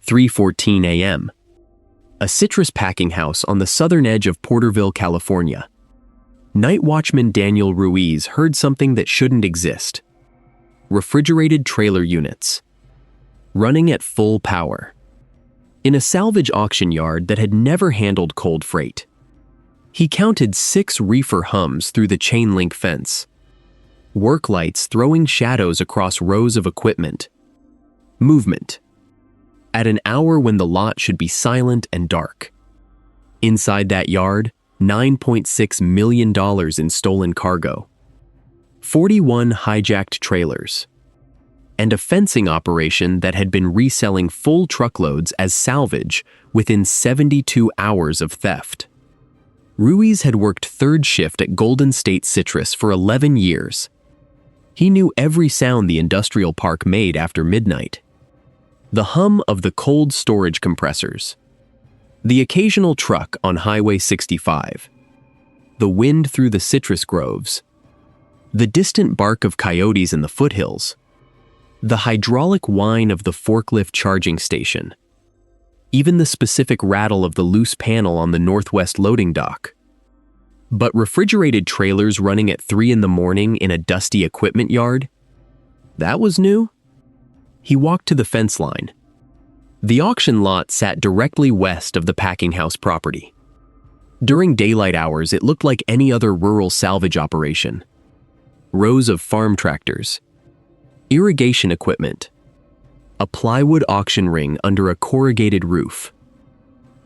3:14 a.m. A citrus packing house on the southern edge of Porterville, California. Night watchman Daniel Ruiz heard something that shouldn't exist. Refrigerated trailer units. Running at full power. In a salvage auction yard that had never handled cold freight. He counted 6 reefer hums through the chain link fence. Work lights throwing shadows across rows of equipment. Movement. At an hour when the lot should be silent and dark. Inside that yard, $9.6 million in stolen cargo. 41 hijacked trailers. And a fencing operation that had been reselling full truckloads as salvage within 72 hours of theft. Ruiz had worked third shift at Golden State Citrus for 11 years. He knew every sound the industrial park made after midnight. The hum of the cold storage compressors. The occasional truck on Highway 65. The wind through the citrus groves. The distant bark of coyotes in the foothills. The hydraulic whine of the forklift charging station. Even the specific rattle of the loose panel on the northwest loading dock. But refrigerated trailers running at 3 in the morning in a dusty equipment yard? That was new. He walked to the fence line. The auction lot sat directly west of the packing house property. During daylight hours, it looked like any other rural salvage operation. Rows of farm tractors. Irrigation equipment. A plywood auction ring under a corrugated roof.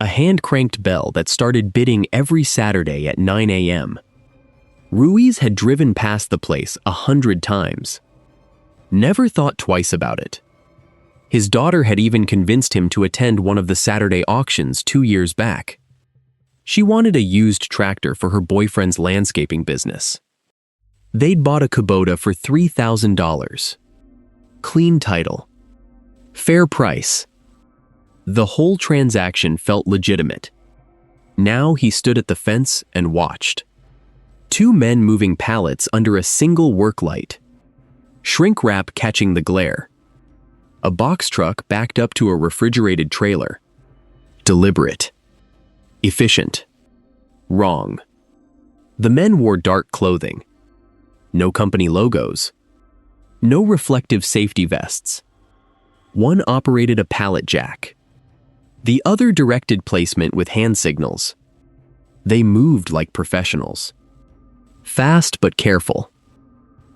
A hand-cranked bell that started bidding every Saturday at 9 a.m. Ruiz had driven past the place 100 times. Never thought twice about it. His daughter had even convinced him to attend one of the Saturday auctions 2 years back. She wanted a used tractor for her boyfriend's landscaping business. They'd bought a Kubota for $3,000. Clean title. Fair price. The whole transaction felt legitimate. Now he stood at the fence and watched. 2 men moving pallets under a single work light. Shrink wrap catching the glare. A box truck backed up to a refrigerated trailer. Deliberate. Efficient. Wrong. The men wore dark clothing. No company logos. No reflective safety vests. One operated a pallet jack. The other directed placement with hand signals. They moved like professionals. Fast but careful.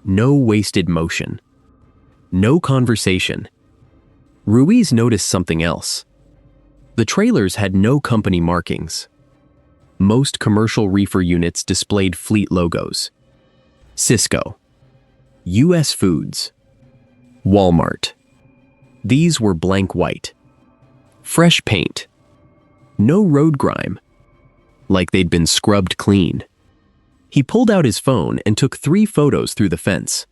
No wasted motion. No conversation. Ruiz noticed something else. The trailers had no company markings. Most commercial reefer units displayed fleet logos. Cisco. U.S. Foods. Walmart. These were blank white. Fresh paint. No road grime. Like they'd been scrubbed clean. He pulled out his phone and took 3 photos through the fence.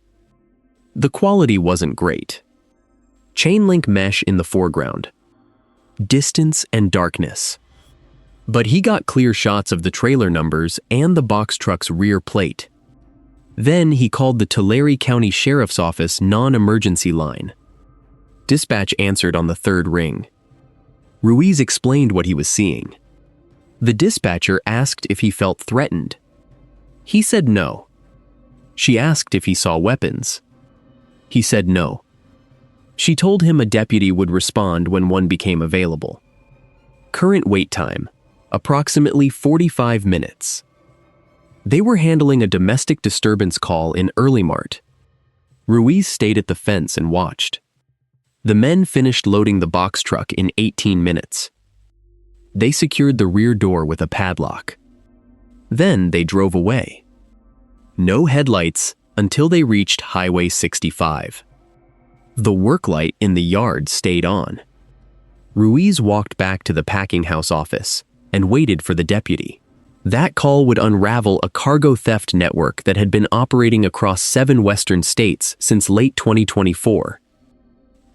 The quality wasn't great. Chain link mesh in the foreground. Distance and darkness. But he got clear shots of the trailer numbers and the box truck's rear plate. Then he called the Tulare County Sheriff's Office non-emergency line. Dispatch answered on the 3rd ring. Ruiz explained what he was seeing. The dispatcher asked if he felt threatened. He said no. She asked if he saw weapons. He said no. She told him a deputy would respond when one became available. Current wait time, approximately 45 minutes. They were handling a domestic disturbance call in Early Mart. Ruiz stayed at the fence and watched. The men finished loading the box truck in 18 minutes. They secured the rear door with a padlock. Then they drove away. No headlights until they reached Highway 65. The work light in the yard stayed on. Ruiz walked back to the packing house office and waited for the deputy. That call would unravel a cargo theft network that had been operating across 7 western states since late 2024.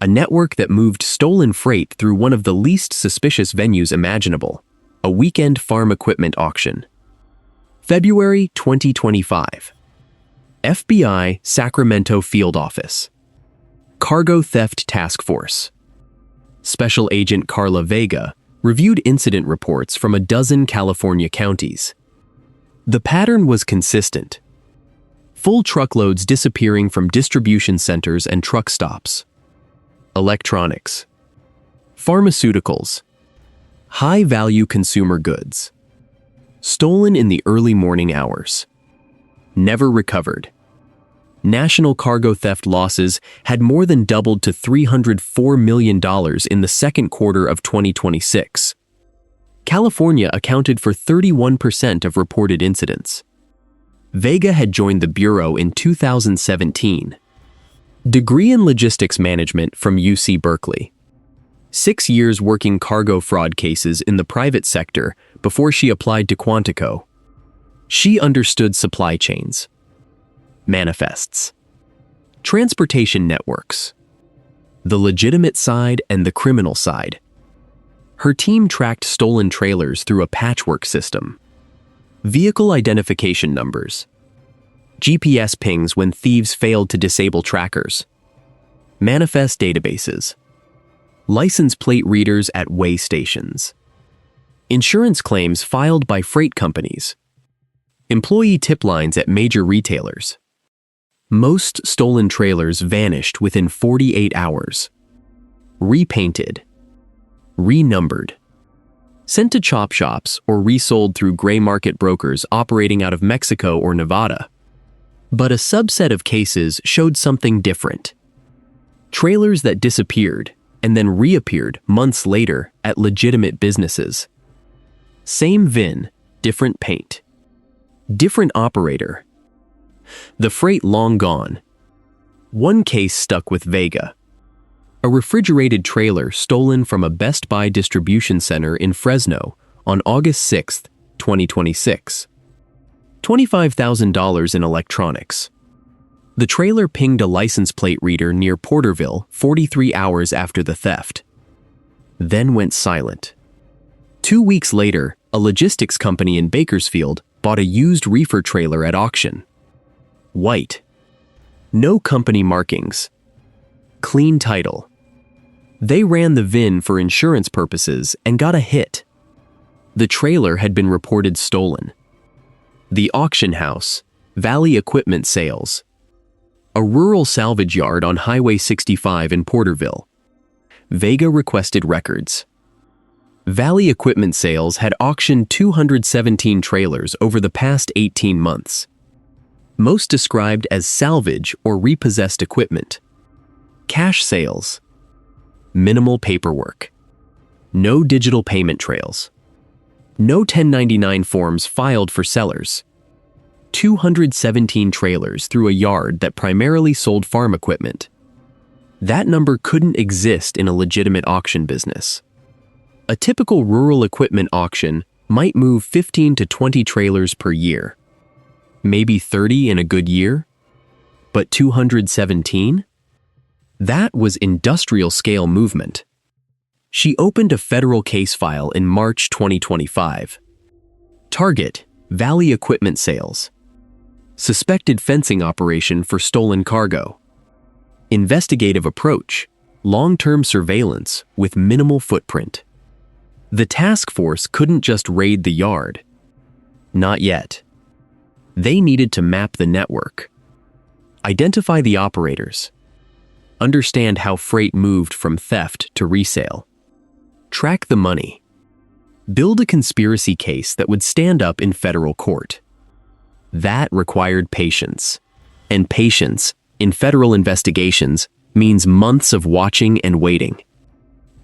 A network that moved stolen freight through one of the least suspicious venues imaginable, a weekend farm equipment auction. February 2025. FBI Sacramento Field Office. Cargo Theft Task Force. Special Agent Carla Vega reviewed incident reports from a dozen California counties. The pattern was consistent. Full truckloads disappearing from distribution centers and truck stops. Electronics. Pharmaceuticals. High-value consumer goods. Stolen in the early morning hours. Never recovered. National cargo theft losses had more than doubled to $304 million in the second quarter of 2026. California accounted for 31% of reported incidents. Vega had joined the Bureau in 2017. Degree in Logistics Management from UC Berkeley. 6 years working cargo fraud cases in the private sector before she applied to Quantico. She understood supply chains. Manifests. Transportation networks. The legitimate side and the criminal side. Her team tracked stolen trailers through a patchwork system. Vehicle identification numbers. GPS pings when thieves failed to disable trackers. Manifest databases. License plate readers at weigh stations. Insurance claims filed by freight companies. Employee tip lines at major retailers. Most stolen trailers vanished within 48 hours. Repainted. Renumbered. Sent to chop shops or resold through gray market brokers operating out of Mexico or Nevada. But a subset of cases showed something different. Trailers that disappeared and then reappeared months later at legitimate businesses. Same VIN, different paint. Different operator. The freight long gone. One case stuck with Vega. A refrigerated trailer stolen from a Best Buy distribution center in Fresno on August 6, 2026. $25,000 in electronics. The trailer pinged a license plate reader near Porterville 43 hours after the theft. Then went silent. 2 weeks later, a logistics company in Bakersfield bought a used reefer trailer at auction. White. No company markings. Clean title. They ran the VIN for insurance purposes and got a hit. The trailer had been reported stolen. The auction house, Valley Equipment Sales. A rural salvage yard on Highway 65 in Porterville. Vega requested records. Valley Equipment Sales had auctioned 217 trailers over the past 18 months. Most described as salvage or repossessed equipment. Cash sales. Minimal paperwork. No digital payment trails. No 1099 forms filed for sellers. 217 trailers through a yard that primarily sold farm equipment. That number couldn't exist in a legitimate auction business. A typical rural equipment auction might move 15 to 20 trailers per year. Maybe 30 in a good year? But 217? That was industrial-scale movement. She opened a federal case file in March 2025. Target, Valley Equipment Sales. Suspected fencing operation for stolen cargo. Investigative approach, long-term surveillance with minimal footprint. The task force couldn't just raid the yard. Not yet. They needed to map the network. Identify the operators. Understand how freight moved from theft to resale. Track the money. Build a conspiracy case that would stand up in federal court. That required patience. And patience, in federal investigations, means months of watching and waiting.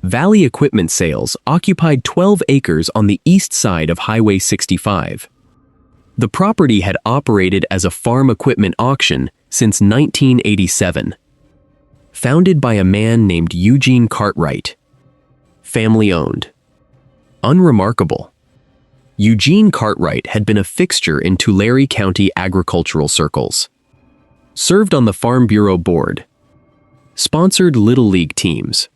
Valley Equipment Sales occupied 12 acres on the east side of Highway 65. The property had operated as a farm equipment auction since 1987. Founded by a man named Eugene Cartwright. Family-owned. Unremarkable. Eugene Cartwright had been a fixture in Tulare County agricultural circles. Served on the Farm Bureau board. Sponsored Little League teams.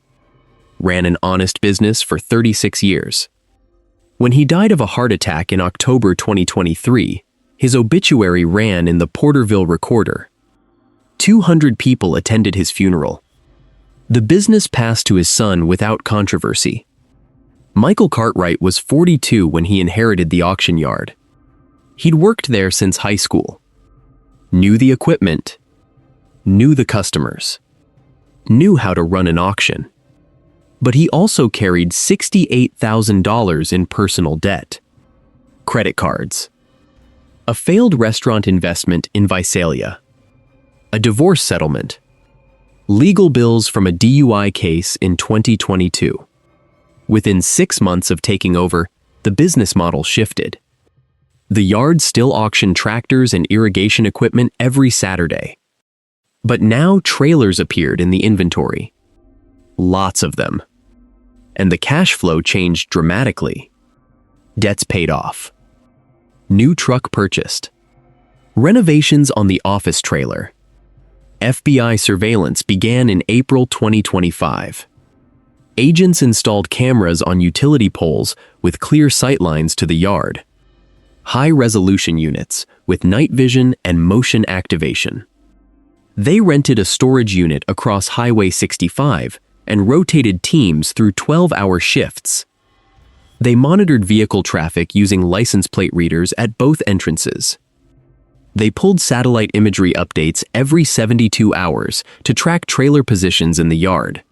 Ran an honest business for 36 years. When he died of a heart attack in October 2023, his obituary ran in the Porterville Recorder. 200 people attended his funeral. The business passed to his son without controversy. Michael Cartwright was 42 when he inherited the auction yard. He'd worked there since high school. Knew the equipment, knew the customers, knew how to run an auction. But he also carried $68,000 in personal debt. Credit cards. A failed restaurant investment in Visalia. A divorce settlement. Legal bills from a DUI case in 2022. Within 6 months of taking over, the business model shifted. The yard still auctioned tractors and irrigation equipment every Saturday. But now trailers appeared in the inventory. Lots of them. And the cash flow changed dramatically. Debts paid off. New truck purchased. Renovations on the office trailer. FBI surveillance began in April 2025. Agents installed cameras on utility poles with clear sightlines to the yard. High-resolution units with night vision and motion activation. They rented a storage unit across Highway 65 and rotated teams through 12-hour shifts. They monitored vehicle traffic using license plate readers at both entrances. They pulled satellite imagery updates every 72 hours to track trailer positions in the yard.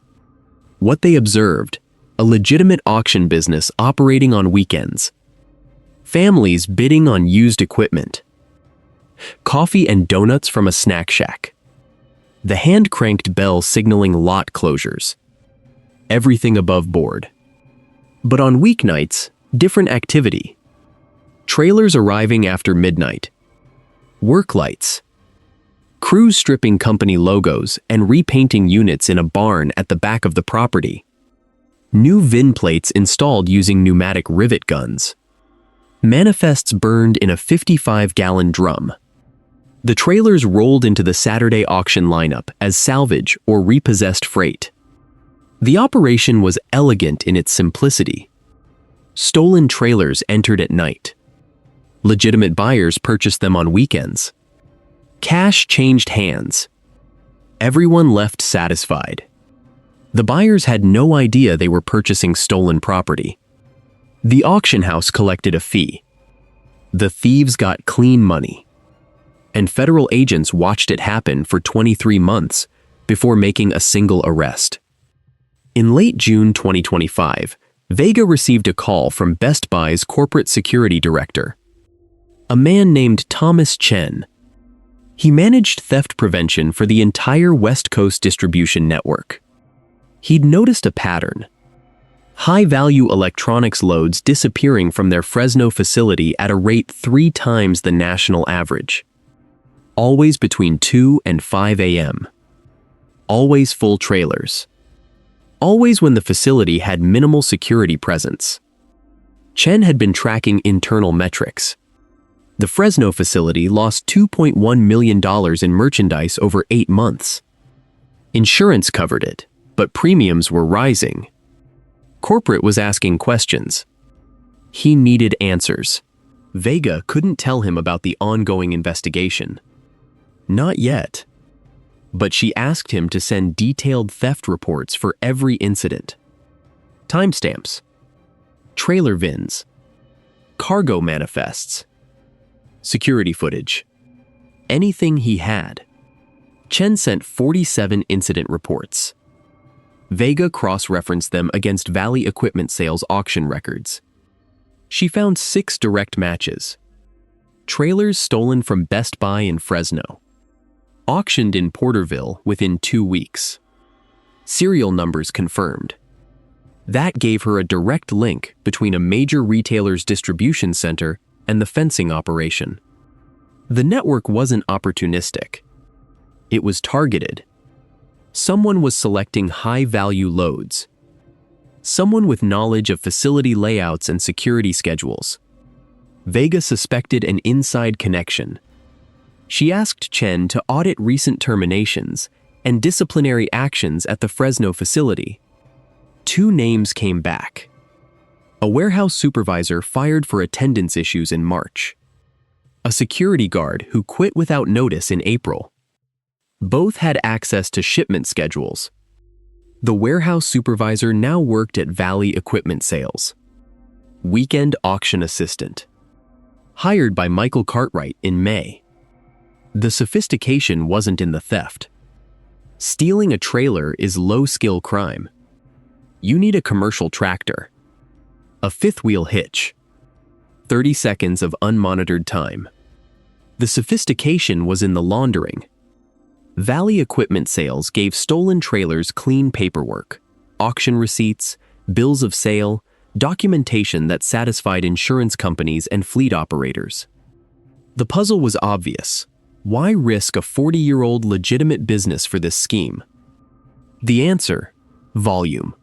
What they observed: a legitimate auction business operating on weekends. Families bidding on used equipment. Coffee and donuts from a snack shack. The hand-cranked bell signaling lot closures. Everything above board. But on weeknights, different activity. Trailers arriving after midnight. Work lights. Crews stripping company logos and repainting units in a barn at the back of the property. New VIN plates installed using pneumatic rivet guns. Manifests burned in a 55-gallon drum. The trailers rolled into the Saturday auction lineup as salvage or repossessed freight. The operation was elegant in its simplicity. Stolen trailers entered at night. Legitimate buyers purchased them on weekends. Cash changed hands. Everyone left satisfied. The buyers had no idea they were purchasing stolen property. The auction house collected a fee. The thieves got clean money. And federal agents watched it happen for 23 months before making a single arrest. In late June 2025, Vega received a call from Best Buy's corporate security director, a man named Thomas Chen. He managed theft prevention for the entire West Coast distribution network. He'd noticed a pattern: high-value electronics loads disappearing from their Fresno facility at a rate 3 times the national average. Always between 2 and 5 a.m. Always full trailers. Always when the facility had minimal security presence. Chen had been tracking internal metrics. The Fresno facility lost $2.1 million in merchandise over 8 months. Insurance covered it, but premiums were rising. Corporate was asking questions. He needed answers. Vega couldn't tell him about the ongoing investigation. Not yet. But she asked him to send detailed theft reports for every incident. Timestamps. Trailer VINs. Cargo manifests. Security footage. Anything he had. Chen sent 47 incident reports. Vega cross-referenced them against Valley Equipment Sales auction records. She found 6 direct matches. Trailers stolen from Best Buy in Fresno. Auctioned in Porterville within 2 weeks. Serial numbers confirmed. That gave her a direct link between a major retailer's distribution center and the fencing operation. The network wasn't opportunistic. It was targeted. Someone was selecting high-value loads. Someone with knowledge of facility layouts and security schedules. Vega suspected an inside connection. She asked Chen to audit recent terminations and disciplinary actions at the Fresno facility. 2 names came back. A warehouse supervisor fired for attendance issues in March. A security guard who quit without notice in April. Both had access to shipment schedules. The warehouse supervisor now worked at Valley Equipment Sales. Weekend auction assistant. Hired by Michael Cartwright in May. The sophistication wasn't in the theft. Stealing a trailer is low-skill crime. You need a commercial tractor. A fifth-wheel hitch. 30 seconds of unmonitored time. The sophistication was in the laundering. Valley Equipment Sales gave stolen trailers clean paperwork, auction receipts, bills of sale, documentation that satisfied insurance companies and fleet operators. The puzzle was obvious. Why risk a 40-year-old legitimate business for this scheme? The answer: volume.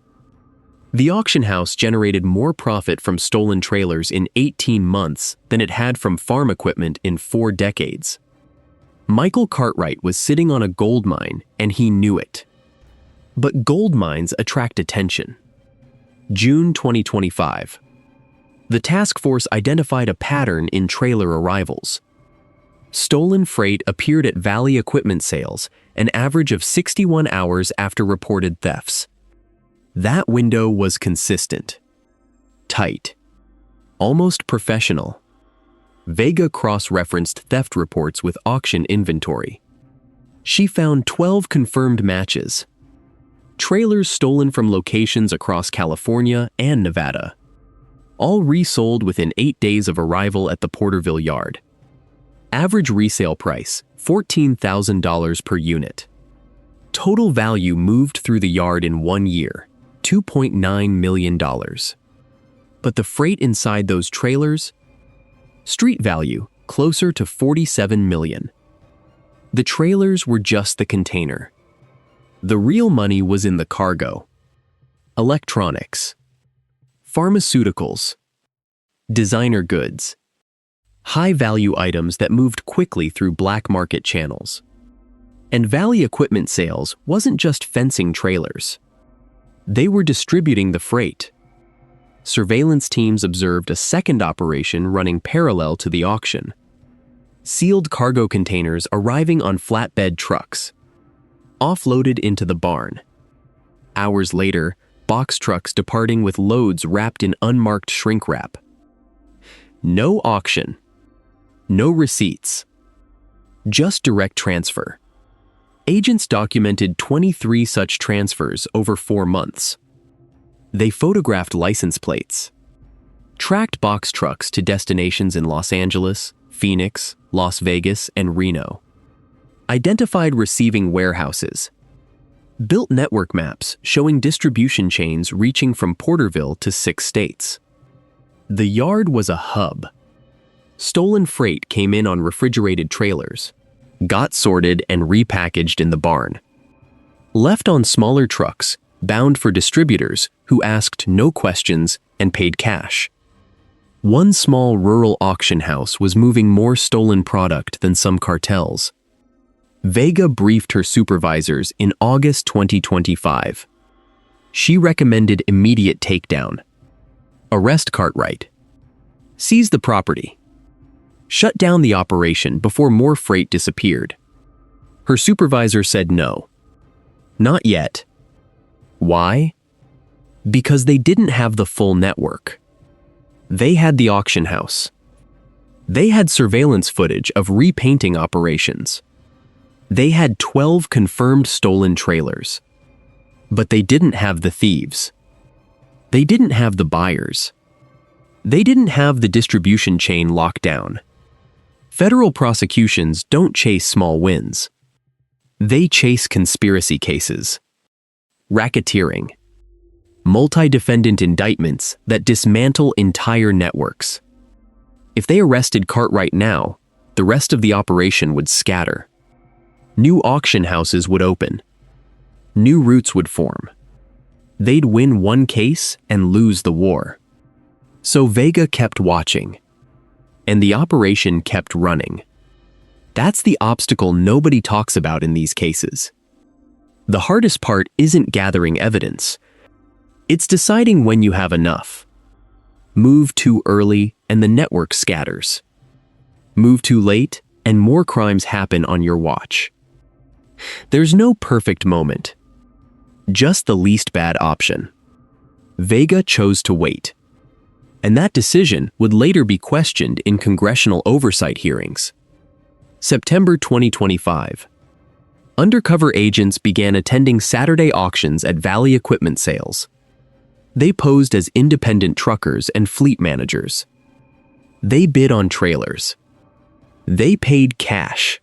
The auction house generated more profit from stolen trailers in 18 months than it had from farm equipment in 4 decades. Michael Cartwright was sitting on a gold mine, and he knew it. But gold mines attract attention. June 2025. The task force identified a pattern in trailer arrivals. Stolen freight appeared at Valley Equipment Sales an average of 61 hours after reported thefts. That window was consistent. Tight. Almost professional. Vega cross-referenced theft reports with auction inventory. She found 12 confirmed matches. Trailers stolen from locations across California and Nevada. All resold within 8 days of arrival at the Porterville yard. Average resale price, $14,000 per unit. Total value moved through the yard in 1 year, $2.9 million. But the freight inside those trailers? Street value, closer to $47 million. The trailers were just the container. The real money was in the cargo. Electronics. Pharmaceuticals. Designer goods. High-value items that moved quickly through black market channels. And Valley Equipment Sales wasn't just fencing trailers. They were distributing the freight. Surveillance teams observed a second operation running parallel to the auction. Sealed cargo containers arriving on flatbed trucks. Offloaded into the barn. Hours later, box trucks departing with loads wrapped in unmarked shrink wrap. No auction. No receipts. Just direct transfer. Agents documented 23 such transfers over 4 months. They photographed license plates, tracked box trucks to destinations in Los Angeles, Phoenix, Las Vegas, and Reno, identified receiving warehouses, built network maps showing distribution chains reaching from Porterville to 6 states. The yard was a hub. Stolen freight came in on refrigerated trailers, got sorted and repackaged in the barn, left on smaller trucks, bound for distributors who asked no questions and paid cash. One small rural auction house was moving more stolen product than some cartels. Vega briefed her supervisors in August 2025. She recommended immediate takedown. Arrest Cartwright. Seize the property. Shut down the operation before more freight disappeared. Her supervisor said no. Not yet. Why? Because they didn't have the full network. They had the auction house. They had surveillance footage of repainting operations. They had 12 confirmed stolen trailers. But they didn't have the thieves. They didn't have the buyers. They didn't have the distribution chain locked down. Federal prosecutions don't chase small wins. They chase conspiracy cases. Racketeering. Multi-defendant indictments that dismantle entire networks. If they arrested Cartwright now, the rest of the operation would scatter. New auction houses would open. New routes would form. They'd win one case and lose the war. So Vega kept watching. And the operation kept running. That's the obstacle nobody talks about in these cases. The hardest part isn't gathering evidence. It's deciding when you have enough. Move too early and the network scatters. Move too late and more crimes happen on your watch. There's no perfect moment. Just the least bad option. Vega chose to wait. And that decision would later be questioned in congressional oversight hearings. September 2025. Undercover agents began attending Saturday auctions at Valley Equipment Sales. They posed as independent truckers and fleet managers. They bid on trailers. They paid cash.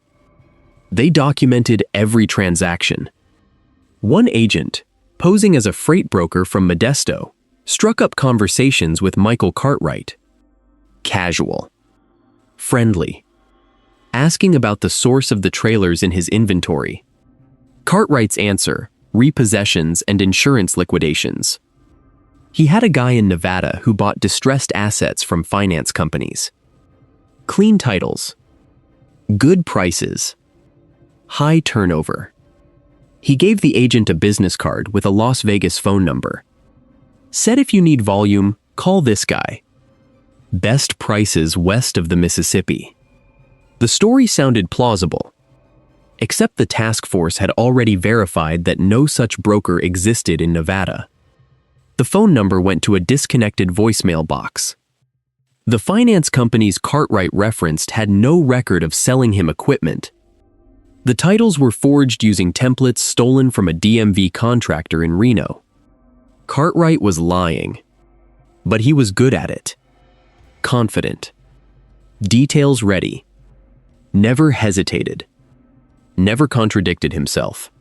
They documented every transaction. One agent, posing as a freight broker from Modesto, struck up conversations with Michael Cartwright. Casual. Friendly. Asking about the source of the trailers in his inventory. Cartwright's answer, repossessions and insurance liquidations. He had a guy in Nevada who bought distressed assets from finance companies. Clean titles. Good prices. High turnover. He gave the agent a business card with a Las Vegas phone number. Said if you need volume, call this guy. Best prices west of the Mississippi. The story sounded plausible, except the task force had already verified that no such broker existed in Nevada. The phone number went to a disconnected voicemail box. The finance companies Cartwright referenced had no record of selling him equipment. The titles were forged using templates stolen from a DMV contractor in Reno. Cartwright was lying, but he was good at it. Confident. Details ready. Never hesitated. Never contradicted himself.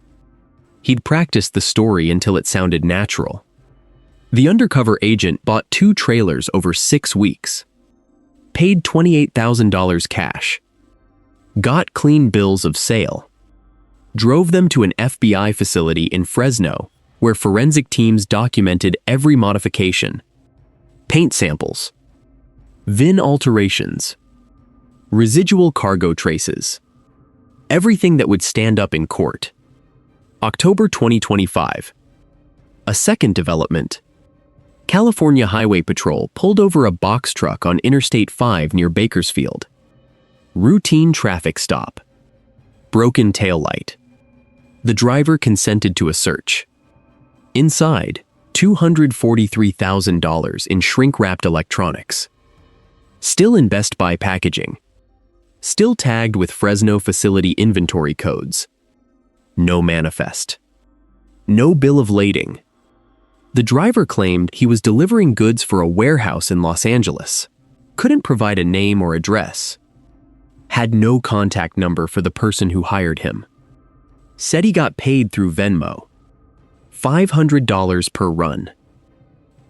He'd practiced the story until it sounded natural. The undercover agent bought 2 trailers over 6 weeks. Paid $28,000 cash. Got clean bills of sale. Drove them to an FBI facility in Fresno, where forensic teams documented every modification. Paint samples. VIN alterations. Residual cargo traces. Everything that would stand up in court. October 2025. A second development. California Highway Patrol pulled over a box truck on Interstate 5 near Bakersfield. Routine traffic stop. Broken taillight. The driver consented to a search. Inside, $243,000 in shrink-wrapped electronics. Still in Best Buy packaging. Still tagged with Fresno facility inventory codes. No manifest. No bill of lading. The driver claimed he was delivering goods for a warehouse in Los Angeles. Couldn't provide a name or address. Had no contact number for the person who hired him. Said he got paid through Venmo. $500 per run.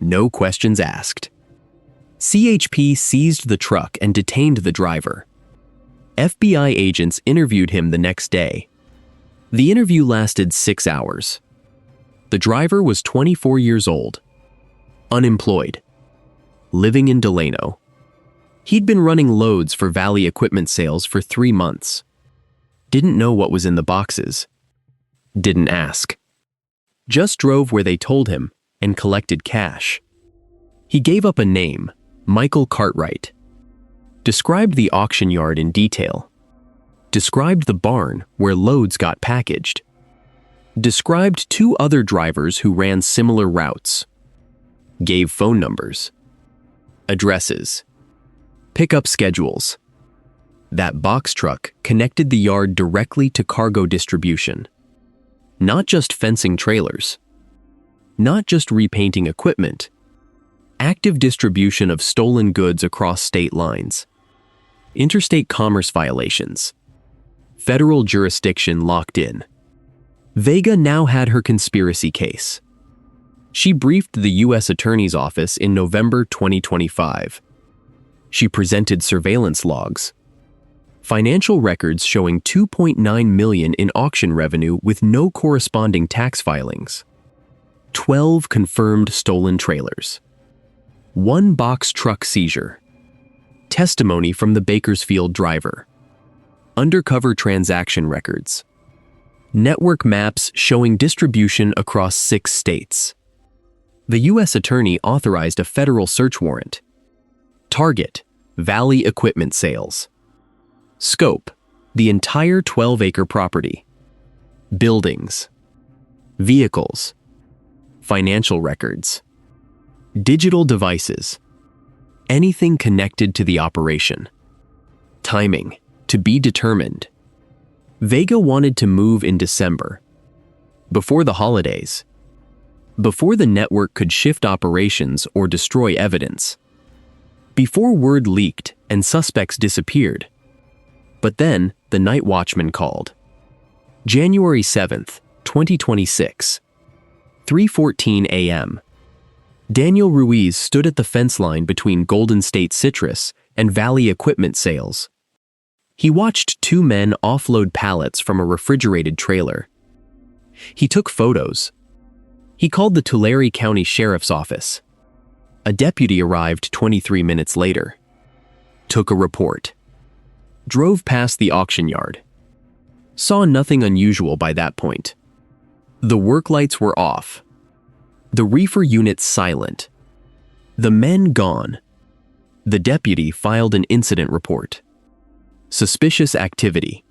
No questions asked. CHP seized the truck and detained the driver. FBI agents interviewed him the next day. The interview lasted 6 hours. The driver was 24 years old. Unemployed. Living in Delano. He'd been running loads for Valley Equipment Sales for 3 months. Didn't know what was in the boxes. Didn't ask. Just drove where they told him and collected cash. He gave up a name, Michael Cartwright. Described the auction yard in detail. Described the barn where loads got packaged. Described 2 other drivers who ran similar routes. Gave phone numbers. Addresses. Pickup schedules. That box truck connected the yard directly to cargo distribution. Not just fencing trailers. Not just repainting equipment. Active distribution of stolen goods across state lines. Interstate commerce violations. Federal jurisdiction locked in. Vega now had her conspiracy case. She briefed the U.S. Attorney's Office in November 2025. She presented surveillance logs. Financial records showing $2.9 million in auction revenue with no corresponding tax filings. 12 confirmed stolen trailers. 1 box truck seizure. Testimony from the Bakersfield driver. Undercover transaction records. Network maps showing distribution across 6 states. The U.S. Attorney authorized a federal search warrant. Target, Valley Equipment Sales. Scope, the entire 12-acre property. Buildings. Vehicles, financial records, digital devices, anything connected to the operation. Timing, to be determined. Vega wanted to move in December, before the holidays, before the network could shift operations or destroy evidence, before word leaked and suspects disappeared. But then, the night watchman called. January 7th, 2026, 3:14 a.m. Daniel Ruiz stood at the fence line between Golden State Citrus and Valley Equipment Sales. He watched two men offload pallets from a refrigerated trailer. He took photos. He called the Tulare County Sheriff's Office. A deputy arrived 23 minutes later. Took a report. Drove past the auction yard. Saw nothing unusual by that point. The work lights were off. The reefer unit silent. The men gone. The deputy filed an incident report. Suspicious activity.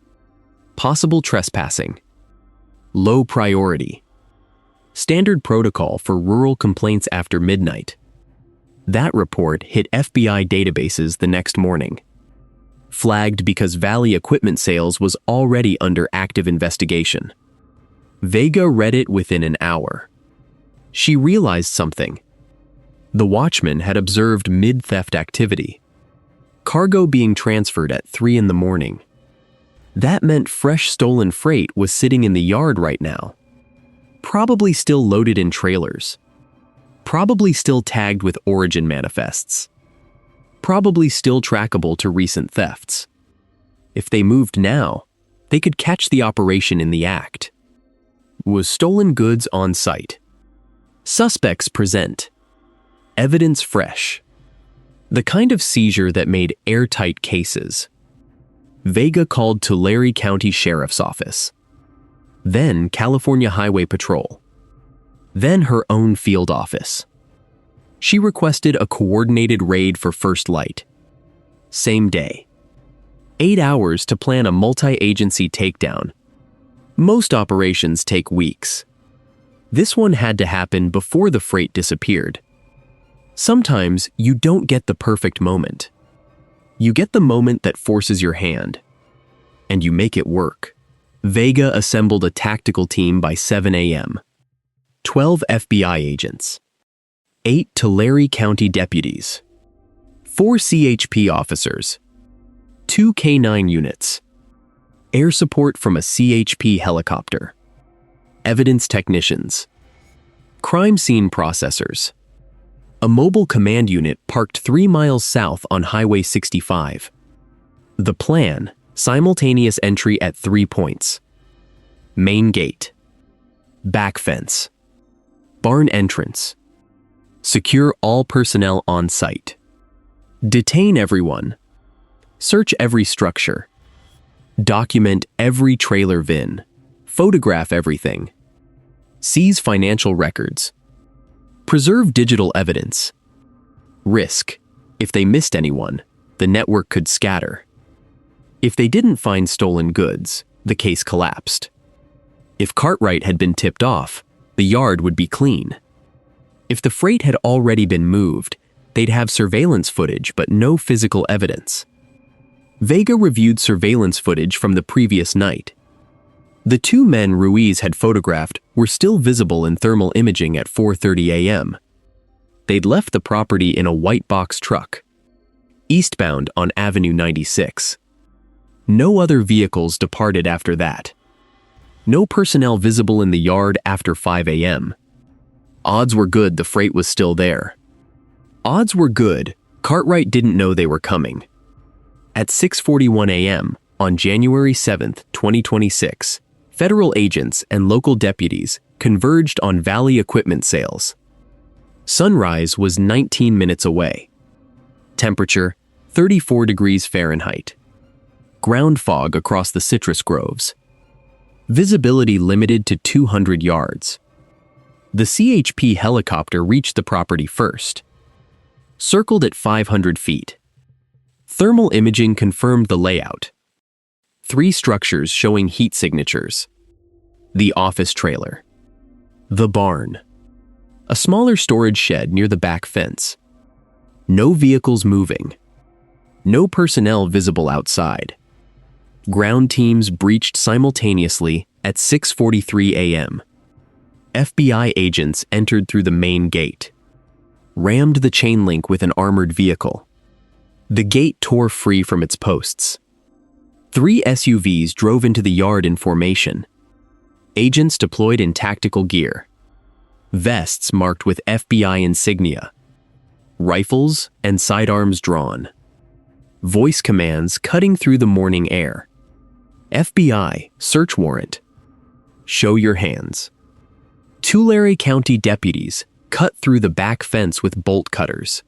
Possible trespassing. Low priority. Standard protocol for rural complaints after midnight. That report hit FBI databases the next morning. Flagged because Valley Equipment Sales was already under active investigation. Vega read it within an hour. She realized something. The watchman had observed mid-theft activity. Cargo being transferred at 3 in the morning. That meant fresh stolen freight was sitting in the yard right now. Probably still loaded in trailers. Probably still tagged with origin manifests. Probably still trackable to recent thefts. If they moved now, they could catch the operation in the act. Was stolen goods on site. Suspects present. Evidence fresh. The kind of seizure that made airtight cases. Vega called Tulare County Sheriff's Office. Then California Highway Patrol. Then her own field office. She requested a coordinated raid for First Light. Same day. 8 hours to plan a multi-agency takedown. Most operations take weeks. This one had to happen before the freight disappeared. Sometimes you don't get the perfect moment. You get the moment that forces your hand. And you make it work. Vega assembled a tactical team by 7 a.m. 12 FBI agents. 8 Tulare County deputies. 4 CHP officers. 2 K-9 units. Air support from a CHP helicopter. Evidence technicians. Crime scene processors. A mobile command unit parked 3 miles south on Highway 65. The plan, simultaneous entry at 3 points. Main gate. Back fence. Barn entrance. Secure all personnel on site. Detain everyone. Search every structure. Document every trailer VIN. Photograph everything. Seize financial records. Preserve digital evidence. Risk. If they missed anyone, the network could scatter. If they didn't find stolen goods, the case collapsed. If Cartwright had been tipped off, the yard would be clean. If the freight had already been moved, they'd have surveillance footage but no physical evidence. Vega reviewed surveillance footage from the previous night. The 2 men Ruiz had photographed were still visible in thermal imaging at 4:30 a.m. They'd left the property in a white box truck, eastbound on Avenue 96. No other vehicles departed after that. No personnel visible in the yard after 5 a.m. Odds were good the freight was still there. Odds were good Cartwright didn't know they were coming. At 6:41 a.m. on January 7th, 2026, federal agents and local deputies converged on Valley Equipment Sales. Sunrise was 19 minutes away. Temperature, 34 degrees Fahrenheit. Ground fog across the citrus groves. Visibility limited to 200 yards. The CHP helicopter reached the property first. Circled at 500 feet. Thermal imaging confirmed the layout. 3 structures showing heat signatures. The office trailer. The barn. A smaller storage shed near the back fence. No vehicles moving. No personnel visible outside. Ground teams breached simultaneously at 6:43 a.m. FBI agents entered through the main gate. Rammed the chain link with an armored vehicle. The gate tore free from its posts. 3 SUVs drove into the yard in formation. Agents deployed in tactical gear. Vests marked with FBI insignia. Rifles and sidearms drawn. Voice commands cutting through the morning air. FBI, search warrant. Show your hands. Tulare County deputies cut through the back fence with bolt cutters.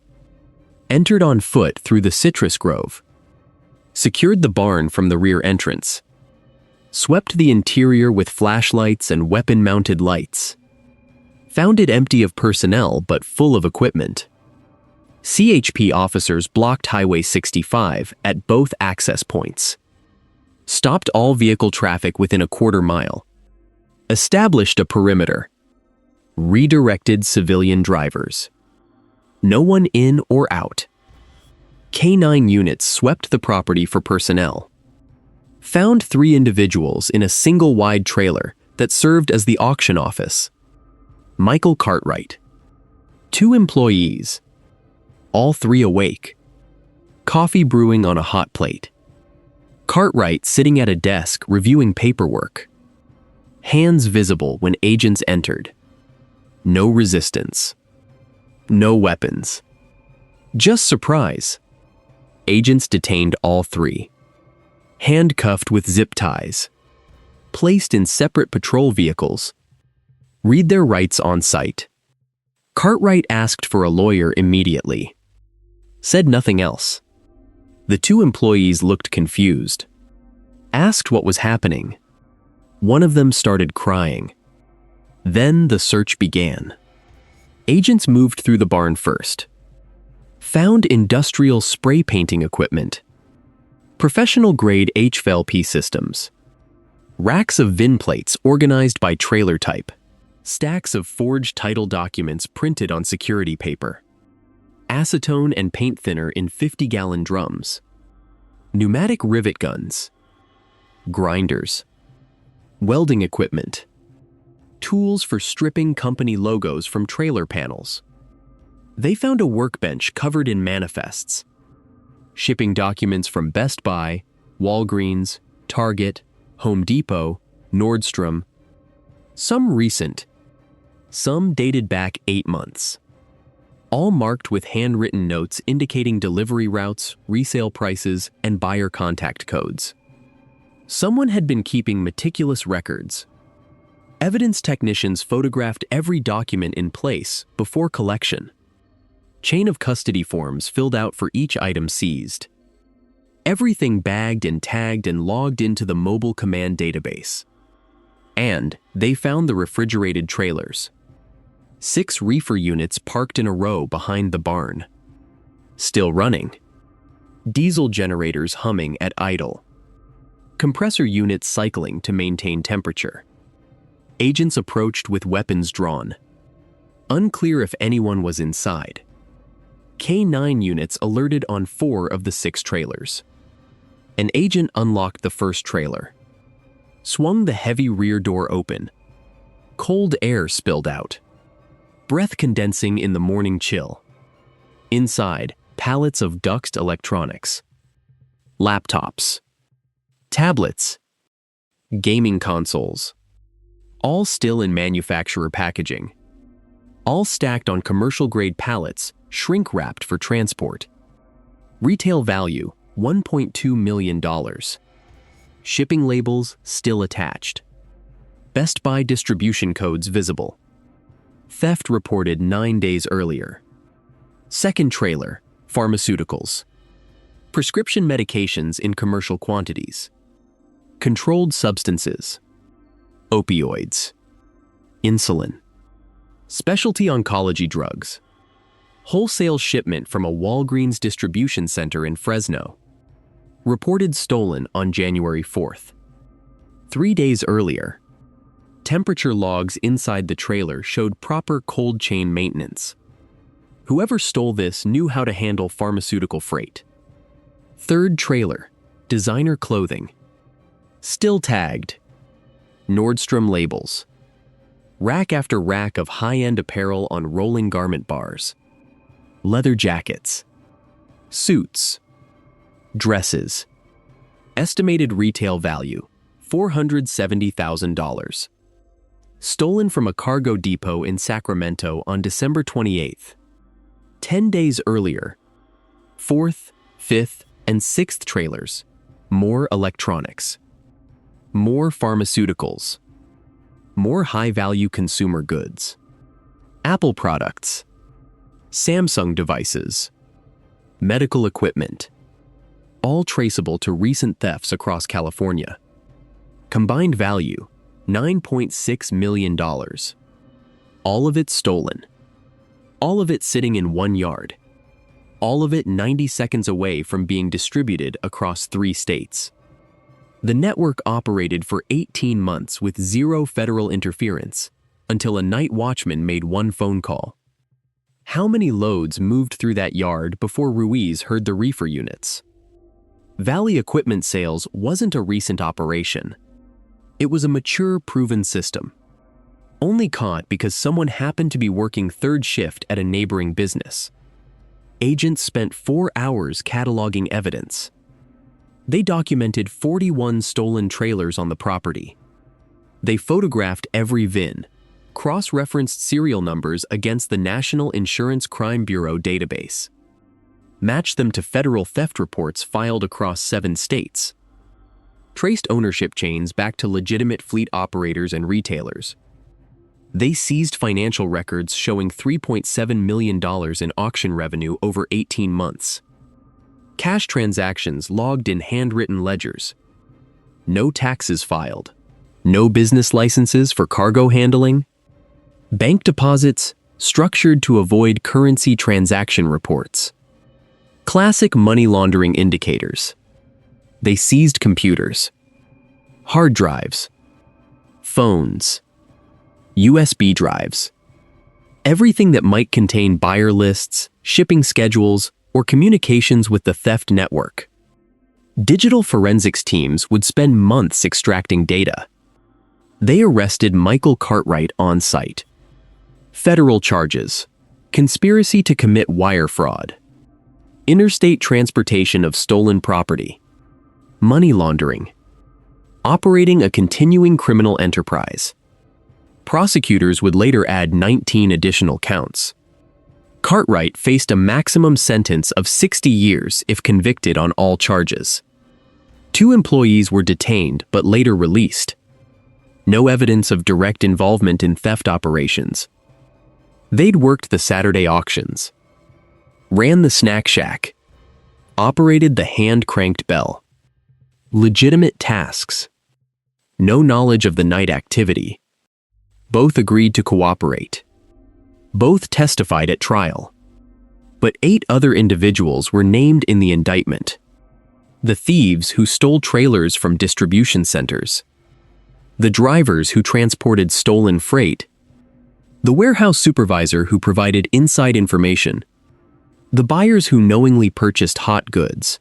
Entered on foot through the citrus grove. Secured the barn from the rear entrance. Swept the interior with flashlights and weapon-mounted lights. Found it empty of personnel but full of equipment. CHP officers blocked Highway 65 at both access points. Stopped all vehicle traffic within a quarter mile. Established a perimeter. Redirected civilian drivers. No one in or out. K-9 units swept the property for personnel. Found 3 individuals in a single wide trailer that served as the auction office. Michael Cartwright. 2 employees. All 3 awake. Coffee brewing on a hot plate. Cartwright sitting at a desk reviewing paperwork. Hands visible when agents entered. No resistance. No weapons. Just surprise. Agents detained all 3. Handcuffed with zip ties. Placed in separate patrol vehicles. Read their rights on site. Cartwright asked for a lawyer immediately. Said nothing else. The 2 employees looked confused. Asked what was happening. One of them started crying. Then the search began. Agents moved through the barn first. Found industrial spray painting equipment. Professional-grade HVLP systems. Racks of VIN plates organized by trailer type. Stacks of forged title documents printed on security paper. Acetone and paint thinner in 50-gallon drums. Pneumatic rivet guns. Grinders. Welding equipment. Tools for stripping company logos from trailer panels. They found a workbench covered in manifests. Shipping documents from Best Buy, Walgreens, Target, Home Depot, Nordstrom. Some recent. Some dated back 8 months. All marked with handwritten notes indicating delivery routes, resale prices, and buyer contact codes. Someone had been keeping meticulous records. Evidence technicians photographed every document in place before collection. Chain of custody forms filled out for each item seized. Everything bagged and tagged and logged into the mobile command database. And they found the refrigerated trailers. 6 reefer units parked in a row behind the barn. Still running. Diesel generators humming at idle. Compressor units cycling to maintain temperature. Agents approached with weapons drawn. Unclear if anyone was inside. K-9 units alerted on 4 of the 6 trailers. An agent unlocked the first trailer. Swung the heavy rear door open. Cold air spilled out. Breath condensing in the morning chill. Inside, pallets of duxed electronics. Laptops. Tablets. Gaming consoles. All still in manufacturer packaging. All stacked on commercial-grade pallets, shrink-wrapped for transport. Retail value, $1.2 million. Shipping labels still attached. Best Buy distribution codes visible. Theft reported 9 days earlier. Second trailer, pharmaceuticals. Prescription medications in commercial quantities. Controlled substances. Opioids. Insulin. Specialty oncology drugs. Wholesale shipment from a Walgreens distribution center in Fresno. Reported stolen on January 4th. 3 days earlier. Temperature logs inside the trailer showed proper cold chain maintenance. Whoever stole this knew how to handle pharmaceutical freight. Third trailer, designer clothing. Still tagged. Nordstrom labels. Rack after rack of high-end apparel on rolling garment bars. Leather jackets. Suits. Dresses. Estimated retail value, $470,000. Stolen from a cargo depot in Sacramento on December 28th. 10 days earlier, 4th, 5th, and 6th trailers. More electronics. More pharmaceuticals. More high-value consumer goods. Apple products. Samsung devices. Medical equipment. All traceable to recent thefts across California. Combined value, $9.6 million. All of it stolen. All of it sitting in one yard. All of it 90 seconds away from being distributed across 3 states. The network operated for 18 months with zero federal interference, until a night watchman made one phone call. How many loads moved through that yard before Ruiz heard the reefer units? Valley Equipment Sales wasn't a recent operation. It was a mature, proven system. Only caught because someone happened to be working third shift at a neighboring business. Agents spent 4 hours cataloging evidence. They documented 41 stolen trailers on the property. They photographed every VIN, cross-referenced serial numbers against the National Insurance Crime Bureau database, matched them to federal theft reports filed across 7 states, traced ownership chains back to legitimate fleet operators and retailers. They seized financial records showing $3.7 million in auction revenue over 18 months. Cash transactions logged in handwritten ledgers. No taxes filed. No business licenses for cargo handling. Bank deposits structured to avoid currency transaction reports. Classic money laundering indicators. They seized computers, hard drives, phones, USB drives, everything that might contain buyer lists, shipping schedules, or communications with the theft network. Digital forensics teams would spend months extracting data. They arrested Michael Cartwright on site. Federal charges: conspiracy to commit wire fraud, interstate transportation of stolen property, money laundering, operating a continuing criminal enterprise. Prosecutors would later add 19 additional counts. Cartwright faced a maximum sentence of 60 years if convicted on all charges. 2 employees were detained but later released. No evidence of direct involvement in theft operations. They'd worked the Saturday auctions, ran the snack shack, operated the hand-cranked bell. Legitimate tasks. No knowledge of the night activity. Both agreed to cooperate. Both testified at trial. But 8 other individuals were named in the indictment. The thieves who stole trailers from distribution centers. The drivers who transported stolen freight. The warehouse supervisor who provided inside information. The buyers who knowingly purchased hot goods.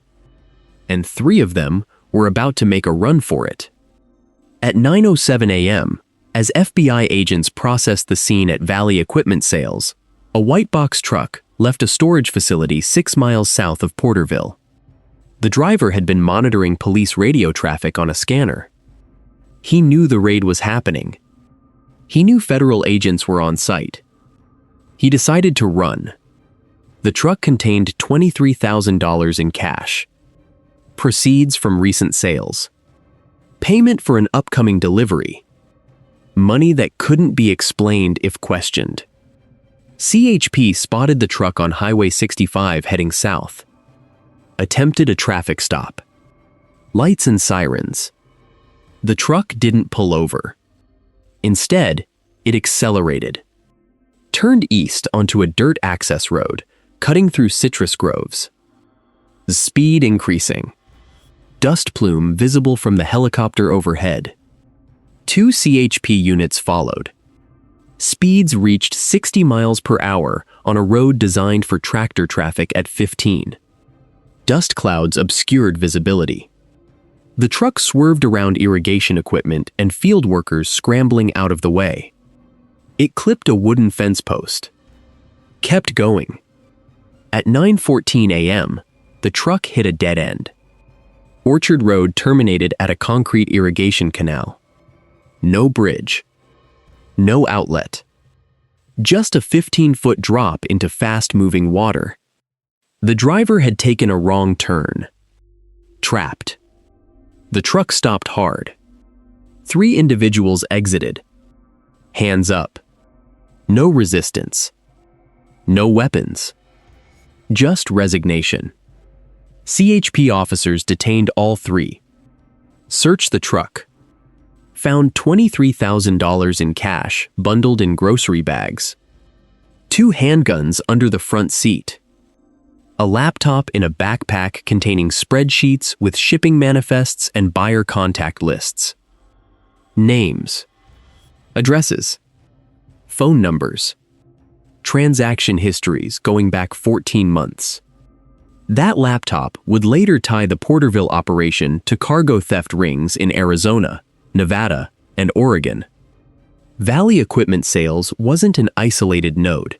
And 3 of them were about to make a run for it. At 9:07 a.m., as FBI agents processed the scene at Valley Equipment Sales, a white box truck left a storage facility 6 miles south of Porterville. The driver had been monitoring police radio traffic on a scanner. He knew the raid was happening. He knew federal agents were on site. He decided to run. The truck contained $23,000 in cash, proceeds from recent sales, payment for an upcoming delivery, money that couldn't be explained if questioned. CHP spotted the truck on Highway 65 heading south. Attempted a traffic stop. Lights and sirens. The truck didn't pull over. Instead, it accelerated. Turned east onto a dirt access road, cutting through citrus groves. Speed increasing. Dust plume visible from the helicopter overhead. 2 CHP units followed. Speeds reached 60 miles per hour on a road designed for tractor traffic at 15. Dust clouds obscured visibility. The truck swerved around irrigation equipment and field workers scrambling out of the way. It clipped a wooden fence post. Kept going. At 9:14 a.m., the truck hit a dead end. Orchard Road terminated at a concrete irrigation canal. No bridge. No outlet. Just a 15-foot drop into fast-moving water. The driver had taken a wrong turn. Trapped. The truck stopped hard. 3 individuals exited. Hands up. No resistance. No weapons. Just resignation. CHP officers detained all 3. Searched the truck. Found $23,000 in cash bundled in grocery bags. 2 handguns under the front seat. A laptop in a backpack containing spreadsheets with shipping manifests and buyer contact lists. Names. Addresses. Phone numbers. Transaction histories going back 14 months. That laptop would later tie the Porterville operation to cargo theft rings in Arizona, Nevada, and Oregon. Valley Equipment Sales wasn't an isolated node.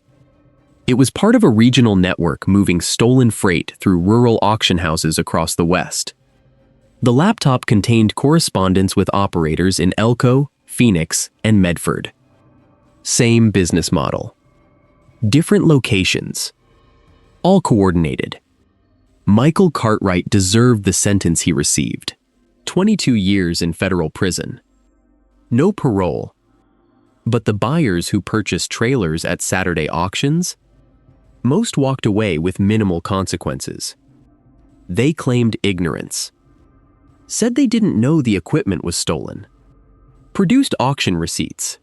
It was part of a regional network moving stolen freight through rural auction houses across the West. The laptop contained correspondence with operators in Elko, Phoenix, and Medford. Same business model. Different locations. All coordinated. Michael Cartwright deserved the sentence he received. 22 years in federal prison. No parole. But the buyers who purchased trailers at Saturday auctions? Most walked away with minimal consequences. They claimed ignorance. Said they didn't know the equipment was stolen. Produced auction receipts.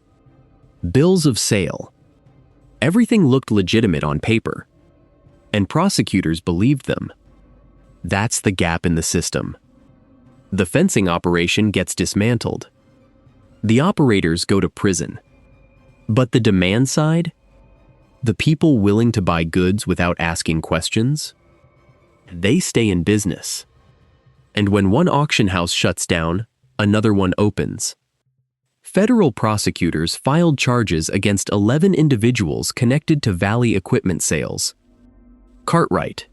Bills of sale. Everything looked legitimate on paper. And prosecutors believed them. That's the gap in the system. The fencing operation gets dismantled. The operators go to prison. But the demand side? The people willing to buy goods without asking questions? They stay in business. And when one auction house shuts down, another one opens. Federal prosecutors filed charges against 11 individuals connected to Valley Equipment Sales. Cartwright.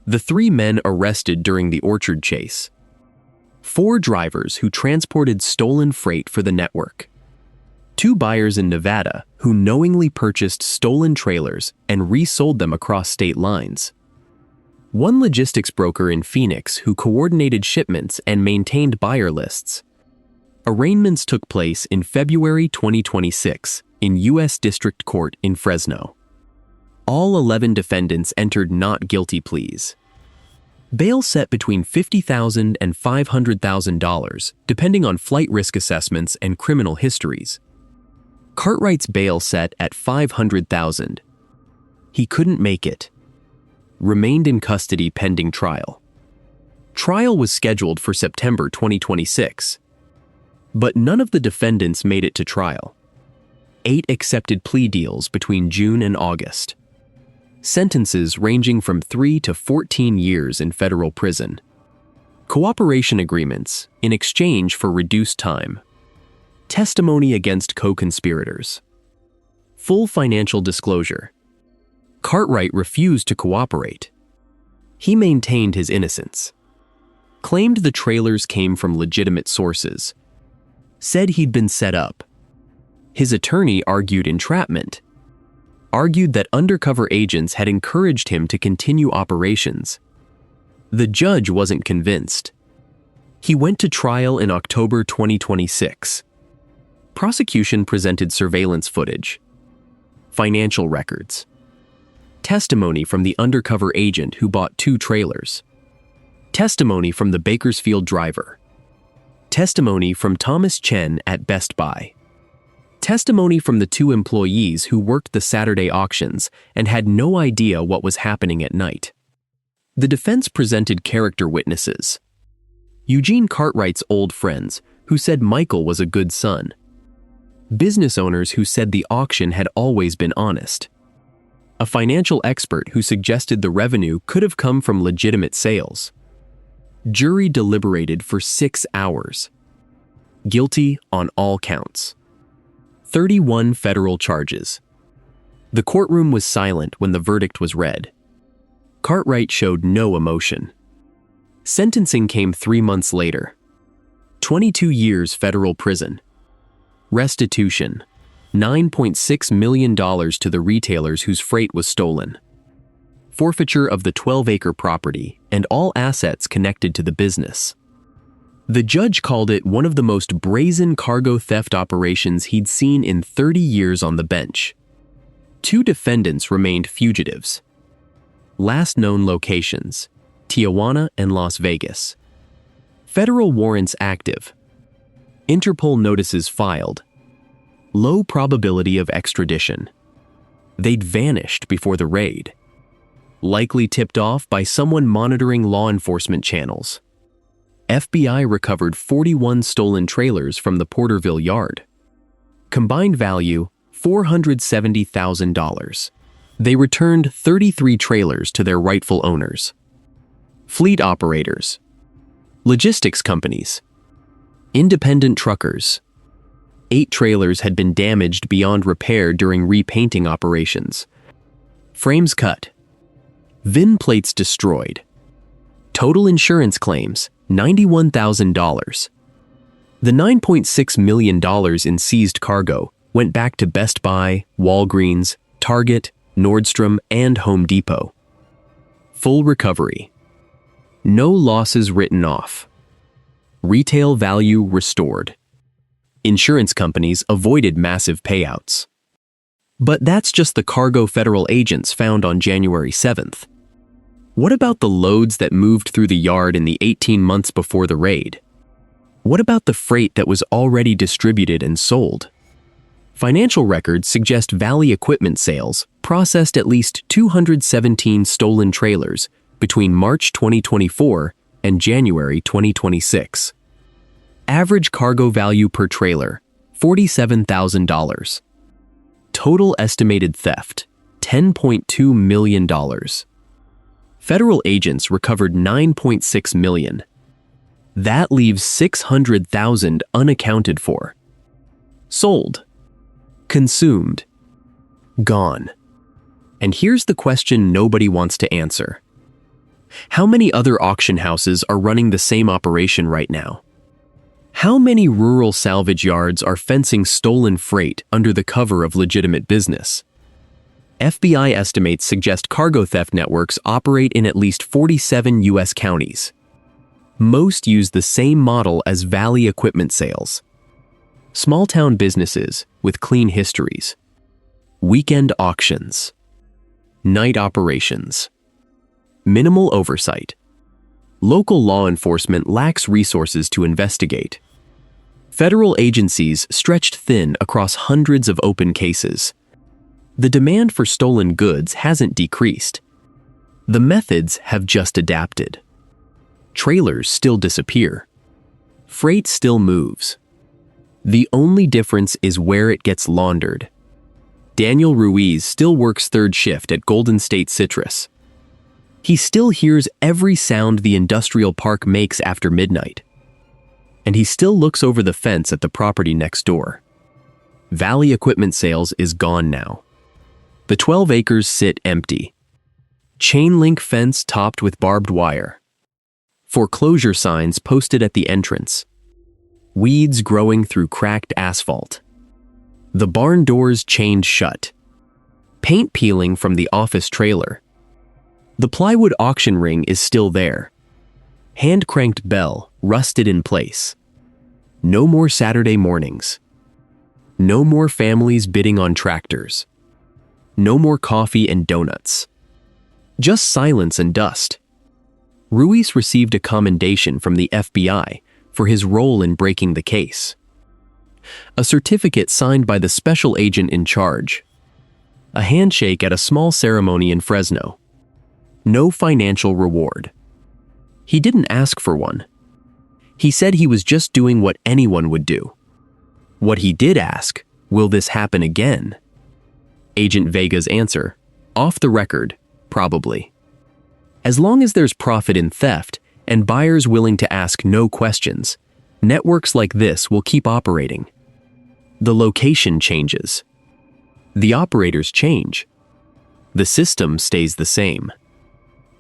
The 3 men arrested during the Orchard chase. 4 drivers who transported stolen freight for the network. 2 buyers in Nevada who knowingly purchased stolen trailers and resold them across state lines. 1 logistics broker in Phoenix who coordinated shipments and maintained buyer lists. Arraignments took place in February 2026 in U.S. District Court in Fresno. All 11 defendants entered not guilty pleas. Bail set between $50,000 and $500,000, depending on flight risk assessments and criminal histories. Cartwright's bail set at $500,000. He couldn't make it. Remained in custody pending trial. Trial was scheduled for September 2026. But none of the defendants made it to trial. 8 accepted plea deals between June and August. Sentences ranging from 3 to 14 years in federal prison. Cooperation agreements in exchange for reduced time. Testimony against co-conspirators. Full financial disclosure. Cartwright refused to cooperate. He maintained his innocence. Claimed the trailers came from legitimate sources. Said he'd been set up. His attorney argued entrapment. Argued that undercover agents had encouraged him to continue operations. The judge wasn't convinced. He went to trial in October 2026. Prosecution presented surveillance footage, financial records, testimony from the undercover agent who bought 2 trailers, testimony from the Bakersfield driver, testimony from Thomas Chen at Best Buy, testimony from the 2 employees who worked the Saturday auctions and had no idea what was happening at night. The defense presented character witnesses. Eugene Cartwright's old friends, who said Michael was a good son. Business owners who said the auction had always been honest. A financial expert who suggested the revenue could have come from legitimate sales. Jury deliberated for 6 hours. Guilty on all counts. 31 federal charges. The courtroom was silent when the verdict was read. Cartwright showed no emotion. Sentencing came 3 months later. 22 years federal prison. Restitution: $9.6 million to the retailers whose freight was stolen. Forfeiture of the 12-acre property and all assets connected to the business. The judge called it one of the most brazen cargo theft operations he'd seen in 30 years on the bench. 2 defendants remained fugitives. Last known locations: Tijuana and Las Vegas. Federal warrants active. Interpol notices filed. Low probability of extradition. They'd vanished before the raid. Likely tipped off by someone monitoring law enforcement channels. FBI recovered 41 stolen trailers from the Porterville yard. Combined value, $470,000. They returned 33 trailers to their rightful owners. Fleet operators. Logistics companies. Independent truckers. 8 trailers had been damaged beyond repair during repainting operations. Frames cut. VIN plates destroyed. Total insurance claims, $91,000. The $9.6 million in seized cargo went back to Best Buy, Walgreens, Target, Nordstrom, and Home Depot. Full recovery. No losses written off. Retail value restored. Insurance companies avoided massive payouts. But that's just the cargo federal agents found on January 7th. What about the loads that moved through the yard in the 18 months before the raid? What about the freight that was already distributed and sold? Financial records suggest Valley Equipment Sales processed at least 217 stolen trailers between March 2024 and January 2026. Average cargo value per trailer, $47,000. Total estimated theft, $10.2 million. Federal agents recovered $9.6 million. That leaves $600,000 unaccounted for. Sold. Consumed. Gone. And here's the question nobody wants to answer. How many other auction houses are running the same operation right now? How many rural salvage yards are fencing stolen freight under the cover of legitimate business? FBI estimates suggest cargo theft networks operate in at least 47 U.S. counties. Most use the same model as Valley Equipment Sales. Small-town businesses with clean histories. Weekend auctions. Night operations. Minimal oversight. Local law enforcement lacks resources to investigate. Federal agencies stretched thin across hundreds of open cases. The demand for stolen goods hasn't decreased. The methods have just adapted. Trailers still disappear. Freight still moves. The only difference is where it gets laundered. Daniel Ruiz still works third shift at Golden State Citrus. He still hears every sound the industrial park makes after midnight. And he still looks over the fence at the property next door. Valley Equipment Sales is gone now. The 12 acres sit empty. Chain link fence topped with barbed wire. Foreclosure signs posted at the entrance. Weeds growing through cracked asphalt. The barn doors chained shut. Paint peeling from the office trailer. The plywood auction ring is still there. Hand-cranked bell rusted in place. No more Saturday mornings. No more families bidding on tractors. No more coffee and donuts. Just silence and dust. Ruiz received a commendation from the FBI for his role in breaking the case. A certificate signed by the special agent in charge. A handshake at a small ceremony in Fresno. No financial reward. He didn't ask for one. He said he was just doing what anyone would do. What he did ask, will this happen again? Agent Vega's answer, off the record, probably. As long as there's profit in theft and buyers willing to ask no questions, networks like this will keep operating. The location changes. The operators change. The system stays the same.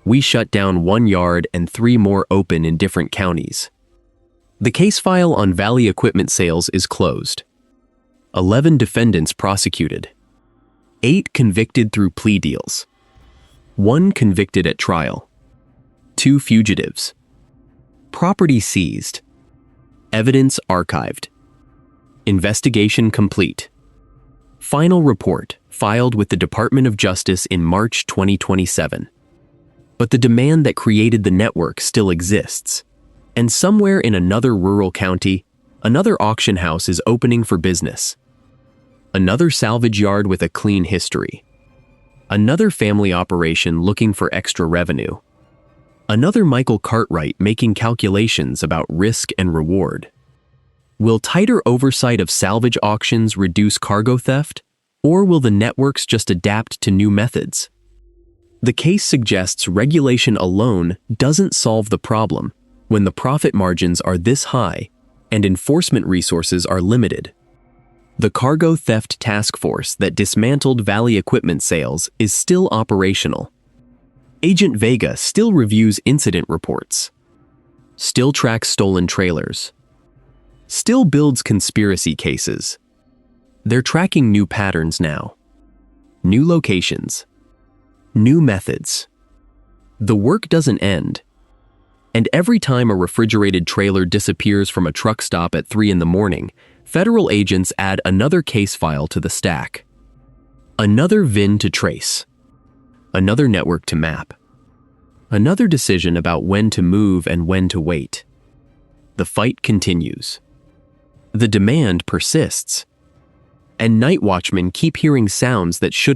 We shut down 1 yard and 3 more open in different counties. The case file on Valley equipment sales is closed. 11 defendants prosecuted. 8 convicted through plea deals. 1 convicted at trial. 2 fugitives. Property seized. Evidence archived. Investigation complete. Final report filed with the Department of Justice in March 2027. But the demand that created the network still exists. And somewhere in another rural county, another auction house is opening for business. Another salvage yard with a clean history. Another family operation looking for extra revenue. Another Michael Cartwright making calculations about risk and reward. Will tighter oversight of salvage auctions reduce cargo theft, or will the networks just adapt to new methods? The case suggests regulation alone doesn't solve the problem when the profit margins are this high and enforcement resources are limited. The Cargo Theft Task Force that dismantled Valley equipment sales is still operational. Agent Vega still reviews incident reports, still tracks stolen trailers, still builds conspiracy cases. They're tracking new patterns now, new locations, new methods. The work doesn't end. And every time a refrigerated trailer disappears from a truck stop at 3 in the morning, federal agents add another case file to the stack. Another VIN to trace. Another network to map. Another decision about when to move and when to wait. The fight continues. The demand persists. And night watchmen keep hearing sounds that shouldn't